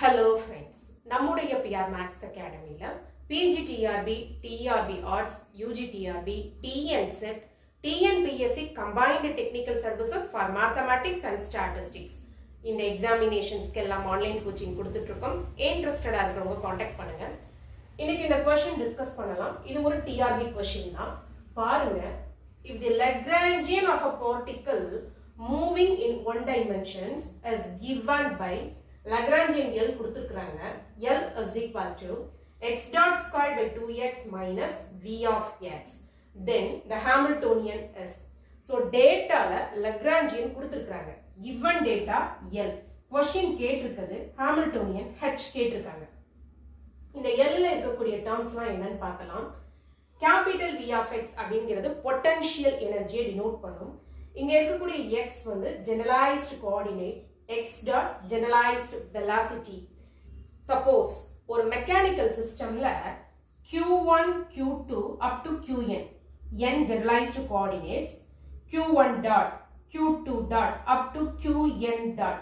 Hello friends, நம்முடைய PR Max Academy-ல PGTRB, TRB Arts, UGTRB, TNSET, TNPSC Combined Technical Services for Mathematics and Statistics இந்த எக்ஸாமினேஷன்ஸ்க்கு எல்லாம் online coaching கொடுத்துட்டு இருக்கோம். இன்ட்ரெஸ்டடா இருக்கிறவங்க contact பண்ணுங்க. இன்னைக்கு இந்த क्वेश्चन டிஸ்கஸ் பண்ணலாம். இது ஒரு TRB क्वेश्चन தான். பாருங்க, if the Lagrangian of a particle moving in one dimensions is given by Lagrangian L கொடுத்துருக்காங்க. L is equal to x dot squared by 2x minus v of x. Then the Hamiltonian is. So dataல Lagrangian கொடுத்துருக்காங்க. Given data L. Question கேட்டிருக்குது Hamiltonian H கேட்டிருக்காங்க. இந்த L ல இருக்கக்கூடிய டேர்ம்ஸ்லாம் என்னன்னு பார்க்கலாம். Capital V of x அப்படிங்கிறது potential எனர்ஜியை denote பண்ணும். இங்க இருக்கக்கூடிய x வந்து generalised coordinate, x dot generalized velocity. Suppose ஒரு மெக்கானிக்கல் சிஸ்டம்ல q1 q2 up to qn n generalized coordinates, q1 dot q2 dot up to qn dot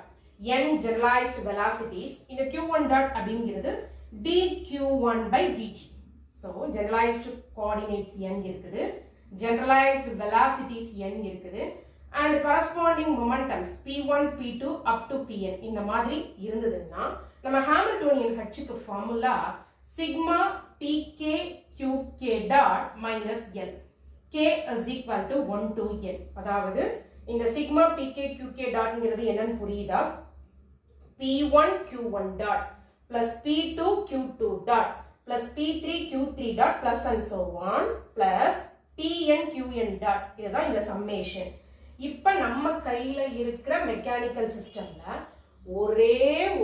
n generalized velocities. இந்த q1 dot அப்படிங்கிறது dq1 by dt. So generalized coordinates n இருக்குது, generalized velocities n இருக்குது, and corresponding momentums p1 p2 up to pn இந்த மாதிரி இருந்ததுன்னா நம்ம Hamiltonian ஹச்சுக்கு formula sigma pk qk dot minus l. k is equal to 1 to n. அதாவது இந்த sigma pk qk dotங்கிறது என்னன்னு புரியுதா? p1 q1 dot plus p2 q2 dot plus p3 q3 dot plus and so on plus pn qn dot. இதுதான் இந்த summation. இப்ப நம்ம கையில இருக்கிற மெக்கானிக்கல் சிஸ்டம்ல ஒரே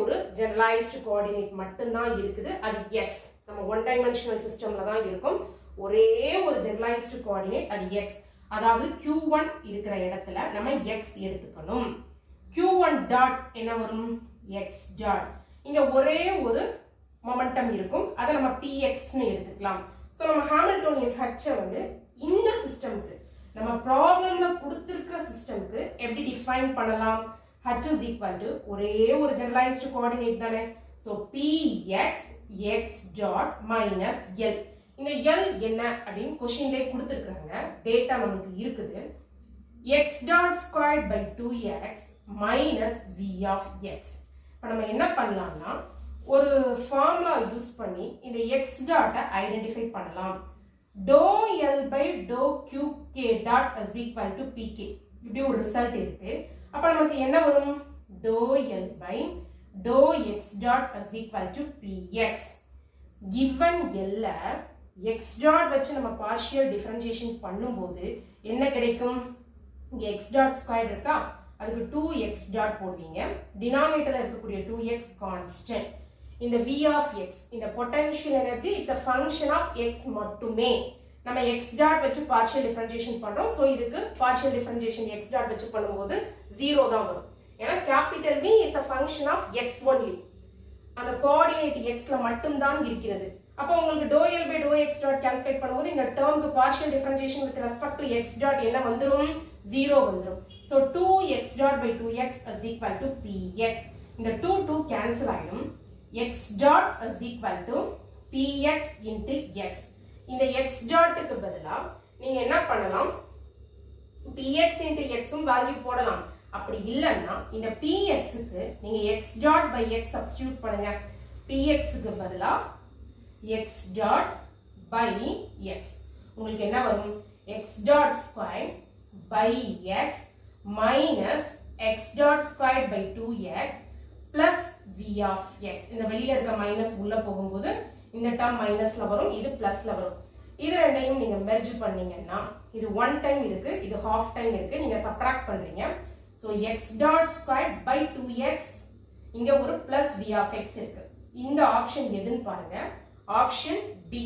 ஒரு ஜெனரலைஸ்டு கோஆர்டினேட் மட்டும்தான் இருக்குது, அது x. நம்ம ஒன் டைமென்ஷனல் சிஸ்டம்ல தான் இருக்கும். ஒரே ஒரு ஜெனரலைஸ்டு கோஆர்டினேட், அது x. அதாவது q1 இருக்கிற இடத்துல நம்ம x எடுத்துக்கணும். q1 டாட் என்ன வரும்? x dot. இங்க ஒரே ஒரு மொமெண்டம் இருக்கும், அதை நம்ம px ன்னு எடுத்துக்கலாம். சோ நம்ம ஹாமில்டோனியன் h வந்து இந்த சிஸ்டம்க்கு, நம்ம ப்ராப்ளம்ல கொடுத்திருக்கிற சிஸ்டம்க்கு எப்படி டிஃபைன் பண்ணலாம்? h is equal to ஒரே ஒரு ஜெனரலைஸ்டு கோஆர்டினேட் தானே. So px x dot minus l. இந்த l என்ன அப்படின்னு क्वेश्चनலே கொடுத்திருக்காங்க. டேட்டா நமக்கு இருக்குது. x dot squared by 2x minus v of x. இப்போ நம்ம என்ன பண்ணலாம்னா ஒரு ஃபார்முலா யூஸ் பண்ணி இந்த x டாட்டை ஐடென்டிஃபை பண்ணலாம். dou L by dou QK dot is equal to PK. இப்படி ஒரு ரிசல்ட் இருக்கு. அப்ப நமக்கு என்ன வரும்? dou L by dou x dot is equal to PX. given L x dot வச்சு நம்ம பார்ஷியல் டிஃபரன்ஷியேஷன் பண்ணும்போது என்ன கிடைக்கும்? இங்க x dot ஸ்கொயர் இருக்கா, அதுக்கு 2x dot போடுவீங்க. டினாமினேட்டர்ல இருக்கக்கூடிய 2x கான்ஸ்டன்ட். இந்த v of x, இந்த potential energy it's a function of x மட்டுமே. நம்ம x dot வச்சு பார்ஷியல் டிஃபரன்ஷியேஷன் பண்றோம். சோ இதுக்கு பார்ஷியல் டிஃபரன்ஷியேஷன் x dot வச்சு பண்ணும்போது 0 தான் வரும். ஏன்னா capital V is a function of x only. அந்த கோஆர்டினேட் x ல மட்டும் தான் இருக்கிறது. அப்ப உங்களுக்கு dou L by dou x dot calculate பண்ணும்போது இந்த டேர்ம்க்கு partial differentiation with respect to x dot என்ன வந்துரும்? 0 வந்துரும். So 2x dot by 2x is equal to px. இந்த 2 கேன்சல் ஆயிடும். x dot is equal to px into x. இந்த x dot க்கு பதிலா நீங்க என்ன பண்ணலாம்? px into x உம் வேல்யூ போடலாம். அப்படி இல்லன்னா இந்த px க்கு நீங்க x dot by x substitute பண்ணுங்க. px க்கு பதிலா x dot by x. உங்களுக்கு என்ன வரும்? x dot square by x minus x dot squared by 2x plus v of x. இந்த வெளியில இருக்க மைனஸ் உள்ள போகும்போது இந்த டேர்ம் மைனஸ்ல வரும், இது பிளஸ்ல வரும். இது ரெண்டையும் நீங்க மெர்ஜ் பண்ணீங்கன்னா இது 1 டைம் இருக்கு, இது half டைம் இருக்கு, நீங்க சப்ட்ராக்ட் பண்றீங்க. So x dot squared by 2x, இங்க ஒரு plus v of x இருக்கு. இந்த ஆப்ஷன் எதுன்னு பாருங்க, ஆப்ஷன் B.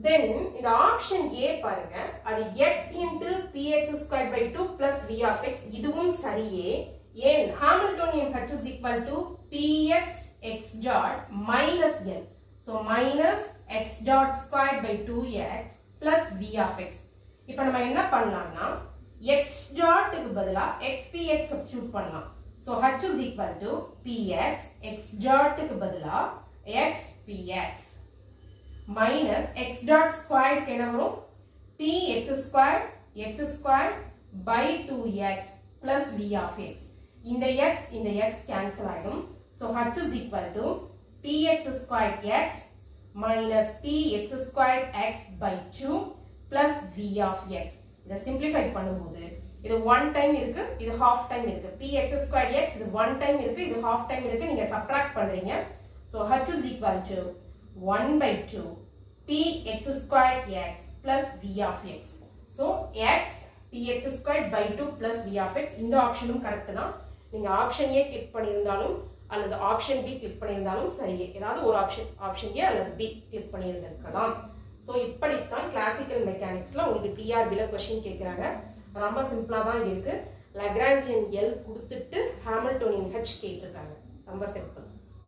then இந்த ஆப்ஷன் A பாருங்க, அது x into px squared by 2 plus v of x. இதுவும் சரியே. ஏன்? Hamiltonian h is equal to px x dot minus l. So minus x dot squared by 2x plus v of x. இப்போ நம்ம என்ன பண்ணலாம்னா x dot க்கு பதிலா xpx substitute பண்ணலாம். So H is equal to Px x dot க்கு பதிலா x Px minus x dot squared என்ன வரும் Px squared by 2x plus V of x. இந்த x cancel ஆயிடும். So H is equal to Px squared x minus Px squared x by 2 plus V of x. இதை simplify பண்ணும்போது இது 1 time இருக்கு, இது half time இருக்கு. Px squared x இது 1 time இருக்கு, இது half time இருக்கு. நீங்க subtract பண்றீங்க. So H is equal to 1 by 2 Px squared x plus V of x. So x Px squared by 2 plus V of x. இந்த ஆப்ஷனும் correct தான். நீங்க ஆப்ஷன் A கிளிக் பண்ணியிருந்தாலும் அல்லது ஆப்ஷன் B கிளிக் பண்ணியிருந்தாலும் சரியே. ஏதாவது ஒரு ஆப்ஷன் A அல்லது B கிளிக் பண்ணியிருந்திருக்கலாம். ஸோ இப்படித்தான் கிளாசிக்கல் மெக்கானிக்ஸ்ல உங்களுக்கு டிஆர்பியில் கொஸ்டின் கேட்குறாங்க. ரொம்ப சிம்பிளா தான் இருக்கு. லக்ராஞ்சியன் எல் கொடுத்துட்டு ஹாமில்டோனியன் ஹெச் கேட்டிருக்காங்க. ரொம்ப சிம்பிள்.